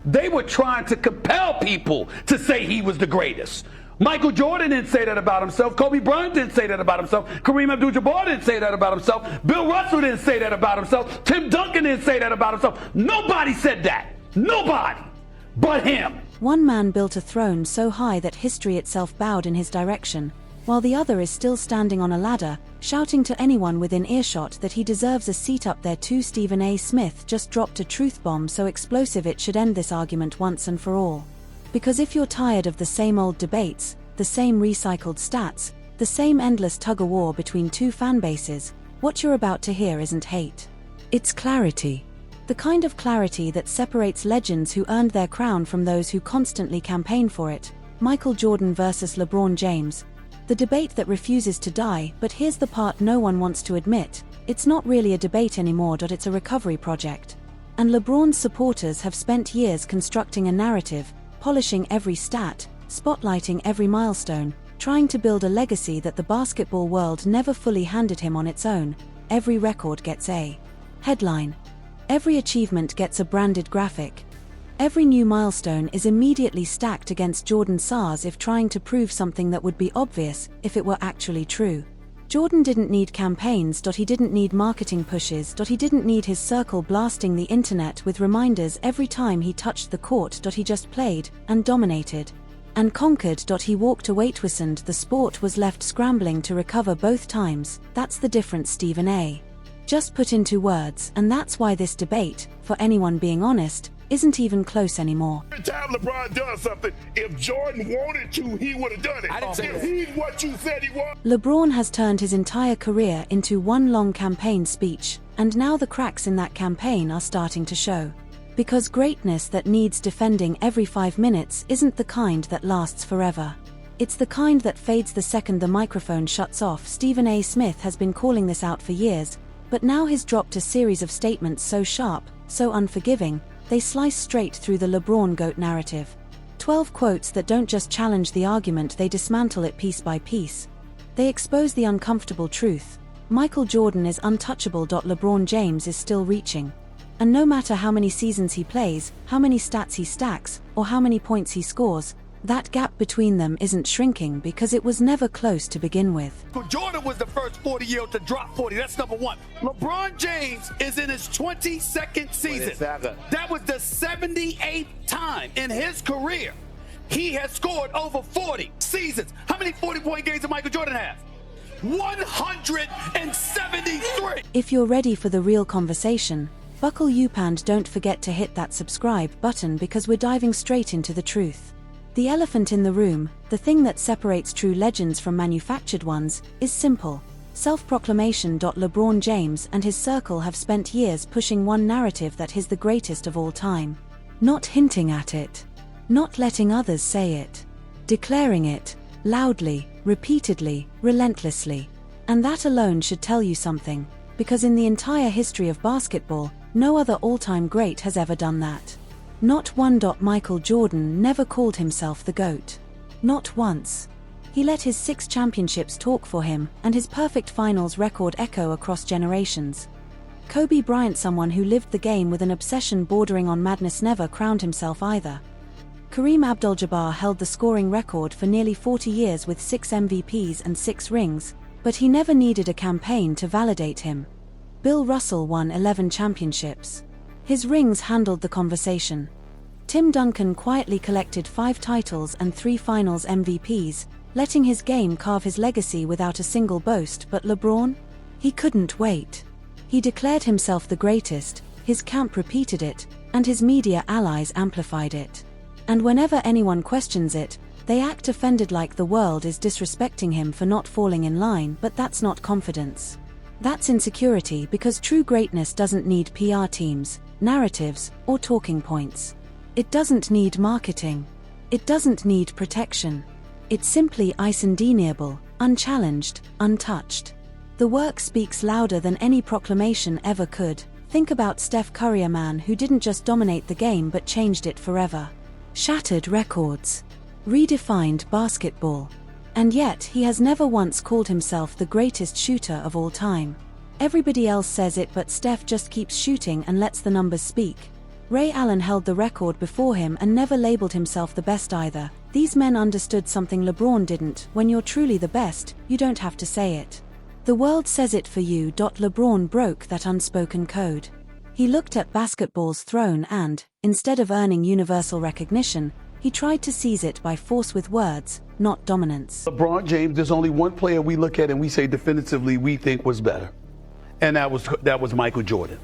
They were trying to compel people to say he was the greatest. Michael Jordan didn't say that about himself. Kobe Bryant didn't say that about himself. Kareem Abdul-Jabbar didn't say that about himself. Bill Russell didn't say that about himself. Tim Duncan didn't say that about himself. Nobody said that. Nobody but him. One man built a throne so high that history itself bowed in his direction, while the other is still standing on a ladder, shouting to anyone within earshot that he deserves a seat up there too. Stephen A. Smith just dropped a truth bomb so explosive it should end this argument once and for all. Because if you're tired of the same old debates, the same recycled stats, the same endless tug-of-war between two fan bases, what you're about to hear isn't hate. It's clarity. The kind of clarity that separates legends who earned their crown from those who constantly campaign for it. Michael Jordan versus LeBron James. The debate that refuses to die, but here's the part no one wants to admit. It's not really a debate anymore. It's a recovery project. And LeBron's supporters have spent years constructing a narrative, polishing every stat, spotlighting every milestone, trying to build a legacy that the basketball world never fully handed him on its own. Every record gets a headline. Every achievement gets a branded graphic. Every new milestone is immediately stacked against Jordan's SARS if trying to prove something that would be obvious if it were actually true. Jordan didn't need campaigns. He didn't need marketing pushes. He didn't need his circle blasting the internet with reminders every time he touched the court. He just played, and dominated, and conquered. He walked away twisted. The sport was left scrambling to recover both times. That's the difference Stephen A. just put into words, and that's why this debate, for anyone being honest, isn't even close anymore. Every time LeBron does something, if Jordan wanted to, he would have done it. I didn't say if that. he's what you said he was. LeBron has turned his entire career into one long campaign speech, and now the cracks in that campaign are starting to show. Because greatness that needs defending every 5 minutes isn't the kind that lasts forever. It's the kind that fades the second the microphone shuts off. Stephen A. Smith has been calling this out for years, but now he's dropped a series of statements so sharp, so unforgiving, they slice straight through the LeBron GOAT narrative. 12 quotes that don't just challenge the argument, they dismantle it piece by piece. They expose the uncomfortable truth. Michael Jordan is untouchable. LeBron James is still reaching. And no matter how many seasons he plays, how many stats he stacks, or how many points he scores, that gap between them isn't shrinking because it was never close to begin with. Jordan was the first 40-year-old to drop 40. That's number one. LeBron James is in his 22nd season. That was the 78th time in his career he has scored over 40 seasons. How many 40-point games did Michael Jordan have? 173. If you're ready for the real conversation, buckle up and don't forget to hit that subscribe button because we're diving straight into the truth. The elephant in the room, the thing that separates true legends from manufactured ones, is simple. Self-proclamation. LeBron James and his circle have spent years pushing one narrative that he's the greatest of all time. Not hinting at it. Not letting others say it. Declaring it, loudly, repeatedly, relentlessly. And that alone should tell you something, because in the entire history of basketball, no other all-time great has ever done that. Not one. Michael Jordan never called himself the GOAT. Not once. He let his 6 championships talk for him, and his perfect finals record echo across generations. Kobe Bryant, someone who lived the game with an obsession bordering on madness, never crowned himself either. Kareem Abdul-Jabbar held the scoring record for nearly 40 years with 6 MVPs and 6 rings, but he never needed a campaign to validate him. Bill Russell won 11 championships. His rings handled the conversation. Tim Duncan quietly collected 5 titles and 3 finals MVPs, letting his game carve his legacy without a single boast. But LeBron? He couldn't wait. He declared himself the greatest, his camp repeated it, and his media allies amplified it. And whenever anyone questions it, they act offended, like the world is disrespecting him for not falling in line. But that's not confidence. That's insecurity, because true greatness doesn't need PR teams, narratives, or talking points. It doesn't need marketing. It doesn't need protection. It's simply undeniable, unchallenged, untouched. The work speaks louder than any proclamation ever could. Think about Steph Curry, a man who didn't just dominate the game but changed it forever. Shattered records. Redefined basketball. And yet he has never once called himself the greatest shooter of all time. Everybody else says it, but Steph just keeps shooting and lets the numbers speak. Ray Allen held the record before him and never labeled himself the best either. These men understood something LeBron didn't: when you're truly the best, you don't have to say it. The world says it for you. LeBron broke that unspoken code. He looked at basketball's throne and, instead of earning universal recognition, he tried to seize it by force with words, not dominance. LeBron James, there's only one player we look at and we say definitively we think was better. And that was Michael Jordan.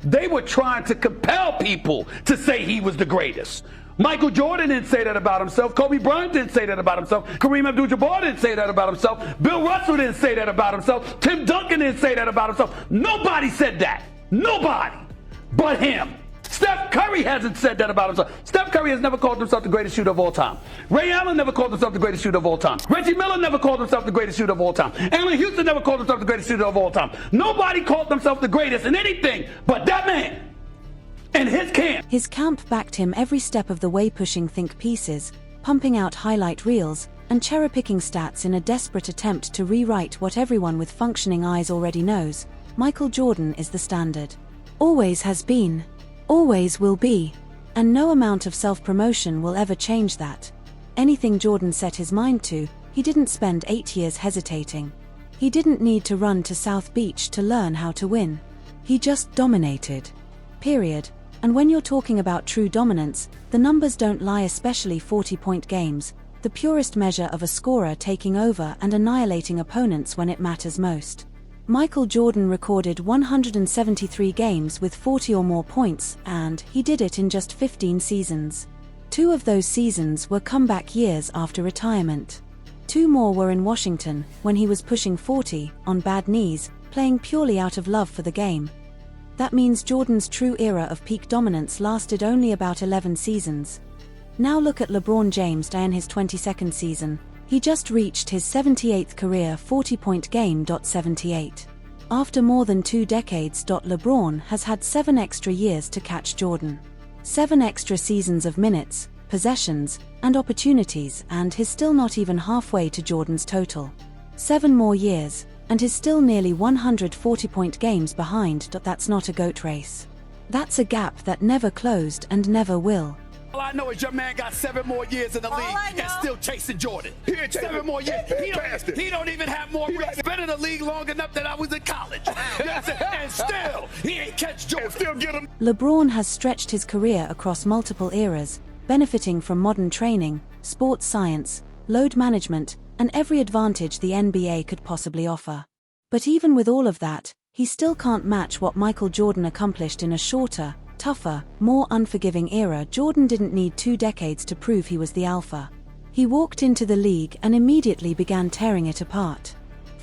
They were trying to compel people to say he was the greatest. Michael Jordan didn't say that about himself. Kobe Bryant didn't say that about himself. Kareem Abdul-Jabbar didn't say that about himself. Bill Russell didn't say that about himself. Tim Duncan didn't say that about himself. Nobody said that. Nobody but him. Steph Curry hasn't said that about himself. Steph Curry has never called himself the greatest shooter of all time. Ray Allen never called himself the greatest shooter of all time. Reggie Miller never called himself the greatest shooter of all time. Allen Houston never called himself the greatest shooter of all time. Nobody called themselves the greatest in anything but that man and his camp. His camp backed him every step of the way, pushing think pieces, pumping out highlight reels, and cherry-picking stats in a desperate attempt to rewrite what everyone with functioning eyes already knows: Michael Jordan is the standard. Always has been. Always will be. And no amount of self-promotion will ever change that. Anything Jordan set his mind to, he didn't spend 8 years hesitating. He didn't need to run to South Beach to learn how to win. He just dominated. Period. And when you're talking about true dominance, the numbers don't lie, especially 40-point games, the purest measure of a scorer taking over and annihilating opponents when it matters most. Michael Jordan recorded 173 games with 40 or more points, and he did it in just 15 seasons. 2 of those seasons were comeback years after retirement. 2 more were in Washington, when he was pushing 40, on bad knees, playing purely out of love for the game. That means Jordan's true era of peak dominance lasted only about 11 seasons. Now look at LeBron James in his 22nd season. He just reached his 78th career 40-point game. 78. After more than 2 decades. LeBron has had 7 extra years to catch Jordan. 7 extra seasons of minutes, possessions, and opportunities, and he's still not even halfway to Jordan's total. 7 more years, and he's still nearly 140-point games behind. That's not a GOAT race. That's a gap that never closed and never will. All I know is your man got 7 more years in the league and still chasing Jordan. He ain't 7 more years. He don't even have more rings. Been in the league long enough that I was in college. And still, he ain't catch Jordan. And still get him. LeBron has stretched his career across multiple eras, benefiting from modern training, sports science, load management, and every advantage the NBA could possibly offer. But even with all of that, he still can't match what Michael Jordan accomplished in a shorter, tougher, more unforgiving era. Jordan didn't need 2 decades to prove he was the alpha. He walked into the league and immediately began tearing it apart.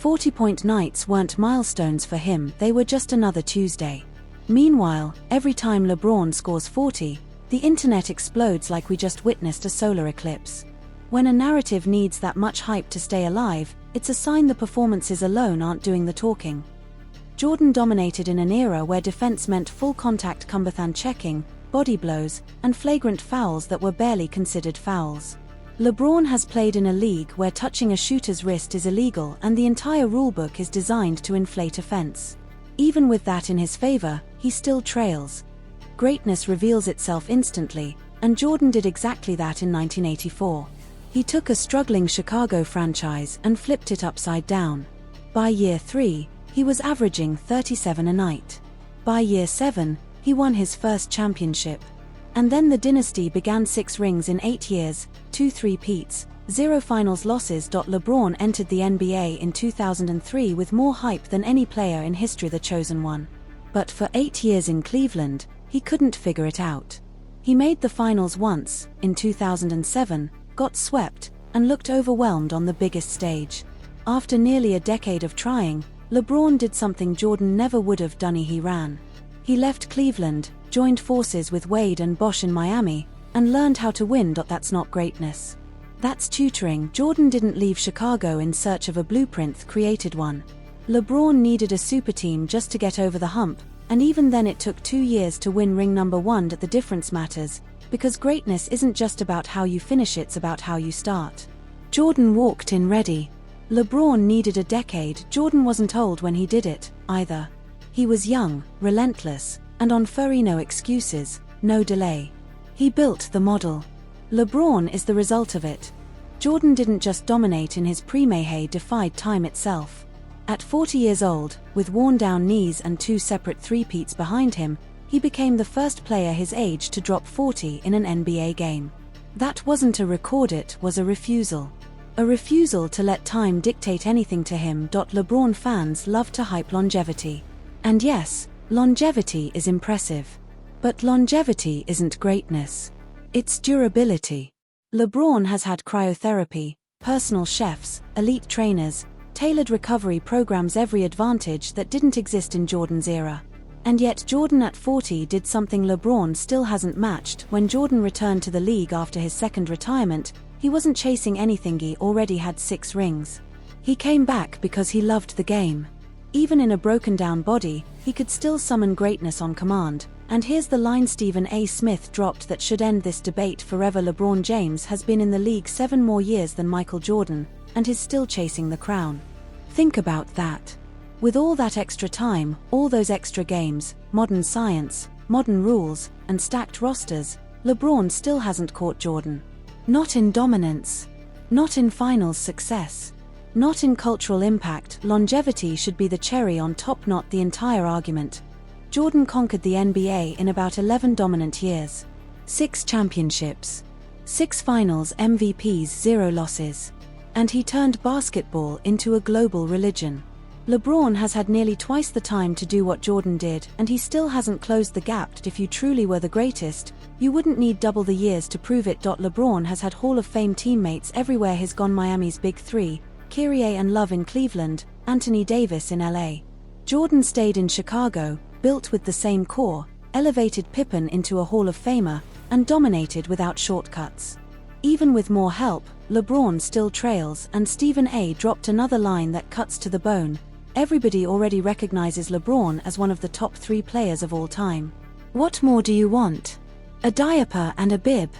40-point nights weren't milestones for him, they were just another Tuesday. Meanwhile, every time LeBron scores 40, the internet explodes like we just witnessed a solar eclipse. When a narrative needs that much hype to stay alive, it's a sign the performances alone aren't doing the talking. Jordan dominated in an era where defense meant full contact combathan checking, body blows, and flagrant fouls that were barely considered fouls. LeBron has played in a league where touching a shooter's wrist is illegal and the entire rulebook is designed to inflate offense. Even with that in his favor, he still trails. Greatness reveals itself instantly, and Jordan did exactly that in 1984. He took a struggling Chicago franchise and flipped it upside down. By year 3, he was averaging 37 a night. By year 7, he won his first championship. And then the dynasty began: 6 rings in 8 years, 2 three-peats, 0 finals losses. LeBron entered the NBA in 2003 with more hype than any player in history, the chosen one. But for 8 years in Cleveland, he couldn't figure it out. He made the finals once, in 2007, got swept, and looked overwhelmed on the biggest stage. After nearly a decade of trying, LeBron did something Jordan never would have done. He ran. He left Cleveland, joined forces with Wade and Bosh in Miami, and learned how to win. That's not greatness. That's tutoring. Jordan didn't leave Chicago in search of a blueprint, created one. LeBron needed a super team just to get over the hump, and even then it took 2 years to win ring number 1. The difference matters, because greatness isn't just about how you finish, it's about how you start. Jordan walked in ready. LeBron needed a decade. Jordan wasn't old when he did it, either. He was young, relentless, and on furry no excuses, no delay. He built the model. LeBron is the result of it. Jordan didn't just dominate in his prime, he defied time itself. At 40 years old, with worn-down knees and 2 separate three-peats behind him, he became the first player his age to drop 40 in an NBA game. That wasn't a record, it was a refusal. A refusal to let time dictate anything to him. LeBron fans love to hype longevity. And yes, longevity is impressive. But longevity isn't greatness. It's durability. LeBron has had cryotherapy, personal chefs, elite trainers, tailored recovery programs, every advantage that didn't exist in Jordan's era. And yet Jordan at 40 did something LeBron still hasn't matched. When Jordan returned to the league after his second retirement, he wasn't chasing anything, he already had 6 rings. He came back because he loved the game. Even in a broken-down body, he could still summon greatness on command. And here's the line Stephen A. Smith dropped that should end this debate forever: LeBron James has been in the league 7 more years than Michael Jordan, and is still chasing the crown. Think about that. With all that extra time, all those extra games, modern science, modern rules, and stacked rosters, LeBron still hasn't caught Jordan. Not in dominance. Not in finals success. Not in cultural impact. Longevity should be the cherry on top, not the entire argument. Jordan conquered the NBA in about 11 dominant years. 6 championships. 6 finals MVPs, 0 losses. And he turned basketball into a global religion. LeBron has had nearly twice the time to do what Jordan did, and he still hasn't closed the gap. If you truly were the greatest, you wouldn't need double the years to prove it. LeBron has had Hall of Fame teammates everywhere he's gone: Miami's Big Three, Kyrie and Love in Cleveland, Anthony Davis in LA. Jordan stayed in Chicago, built with the same core, elevated Pippen into a Hall of Famer, and dominated without shortcuts. Even with more help, LeBron still trails, and Stephen A. dropped another line that cuts to the bone. Everybody already recognizes LeBron as one of the top 3 players of all time. What more do you want? A diaper and a bib?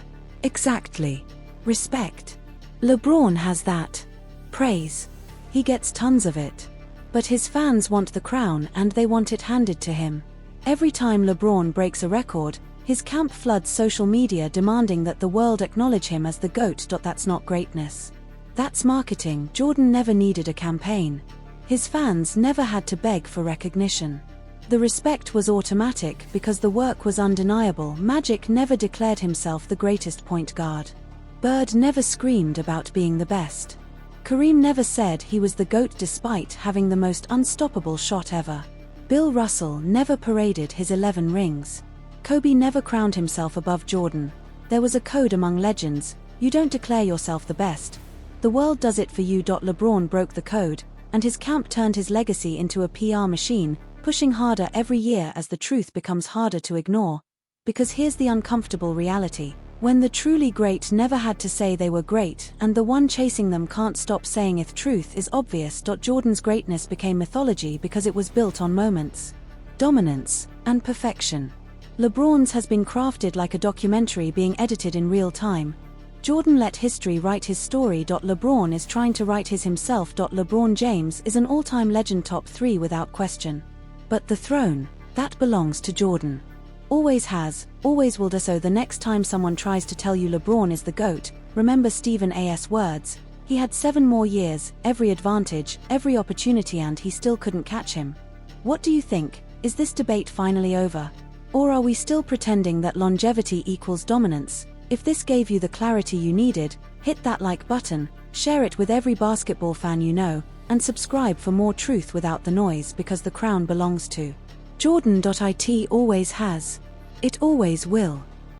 Exactly. Respect. LeBron has that. Praise. He gets tons of it. But his fans want the crown, and they want it handed to him. Every time LeBron breaks a record, his camp floods social media demanding that the world acknowledge him as the GOAT. That's not greatness. That's marketing. Jordan never needed a campaign. His fans never had to beg for recognition. The respect was automatic because the work was undeniable. Magic never declared himself the greatest point guard. Bird never screamed about being the best. Kareem never said he was the GOAT despite having the most unstoppable shot ever. Bill Russell never paraded his 11 rings. Kobe never crowned himself above Jordan. There was a code among legends: you don't declare yourself the best. The world does it for you. LeBron broke the code, and his camp turned his legacy into a PR machine, pushing harder every year as the truth becomes harder to ignore. Because here's the uncomfortable reality: when the truly great never had to say they were great, and the one chasing them can't stop saying if truth is obvious. Jordan's greatness became mythology because it was built on moments, dominance, and perfection. LeBron's has been crafted like a documentary being edited in real time. Jordan let history write his story. LeBron is trying to write his himself. LeBron James is an all-time legend, top 3 without question. But the throne, that belongs to Jordan. Always has, always will do. So the next time someone tries to tell you LeBron is the GOAT, remember Stephen A.'s words: he had 7 more years, every advantage, every opportunity, and he still couldn't catch him. What do you think? Is this debate finally over? Or are we still pretending that longevity equals dominance? If this gave you the clarity you needed, hit that like button, share it with every basketball fan you know, and subscribe for more truth without the noise, because the crown belongs to Jordan. It always has. It always will.